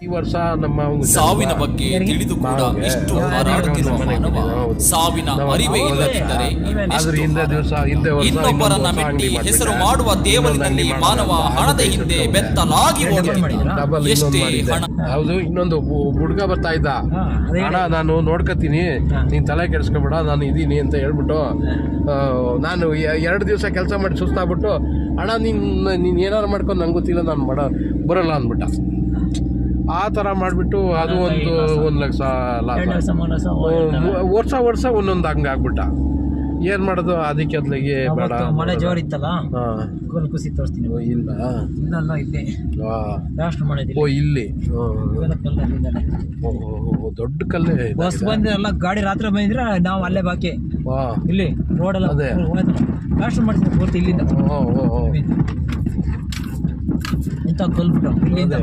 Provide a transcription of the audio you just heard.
ಈ ವರ್ಷ ನಮ್ಮ ಸಾವಿನ ಬಗ್ಗೆ ತಿಳಿದು ಕೂಡ ಇಷ್ಟು ಹಾರಾಡುತ್ತಿರುವ ಮಾನವ ಸಾವಿನ ಅರಿವೇ ಇಲ್ಲದಿದ್ದರೆ ಇನ್ನೊಬ್ಬರನ್ನ ಮೆಟ್ಟಿ ಹೆಸರು ಮಾಡುವ ದೇವರಿನಲ್ಲಿ ಮಾನವ ಹಣದ ಹಿಂದೆ ಬೆತ್ತಲಾಗಿ ಓಡುತ್ತಿದ್ದ. ಎಷ್ಟೇ ಹಣ. ಹೌದು, ಇನ್ನೊಂದು ಹುಡುಗ ಬರ್ತಾ ಇದ್ದ, ಅಣ್ಣ ನಾನು ನೋಡ್ಕೊತೀನಿ, ನೀನ್ ತಲೆ ಕೆಡಿಸ್ಕೊಬೇಡ, ನಾನು ಇದೀನಿ ಅಂತ ಹೇಳ್ಬಿಟ್ಟು, ನಾನು 2 ದಿವಸ ಕೆಲಸ ಮಾಡಿ ಸುಸ್ತಾಗ್ಬಿಟ್ಟು, ಅಣ್ಣ ನೀನ್ ಏನಾರು ಮಾಡ್ಕೊಂಡು ನಂಗೆ ಗೊತ್ತಿಲ್ಲ, ನಾನು ಬರಲ್ಲ ಅಂದ್ಬಿಟ್ಟ. ಆ ಥರ ಮಾಡಿಬಿಟ್ಟು ಅದು ಒಂದು ಲಕ್ಷ ವರ್ಷ ಒಂದೊಂದು ಹಂಗೆ ಆಗ್ಬಿಟ್ಟ. ಏನು ಮಾಡೋದು, ಅದಕ್ಕೆ ಅದ್ಲಿಗೆ ಬೇಡ. ಮಳೆ ಜೋರ್ ಇತ್ತಲ್ಲ, ಕುಸಿ ತೋರಿಸ್ತೀನಿ. ಇಲ್ಲ ಇಲ್ಲ ಇಲ್ಲಿ ಲಾಸ್ಟ್ ಮಳೆ ಇಲ್ಲಿ ದೊಡ್ಡ ಕಲ್ಲೇ. ಬಸ್ ಬಂದಿರಲ್ಲ, ಗಾಡಿ ರಾತ್ರಿ ಬಂದಿದ್ರೆ ನಾವು ಅಲ್ಲೇ ಬಾಕಿ ಇಲ್ಲಿ ರೋಡೆಲ್ಲ ಲಾಸ್ಟ್ ಮಾಡಿದ್ವಿ ಪೂರ್ತಿ ಇಲ್ಲಿಂದ ಇಂಥ ಕಲ್ಬಿಟ್ಟು ಇಲ್ಲಿಂದ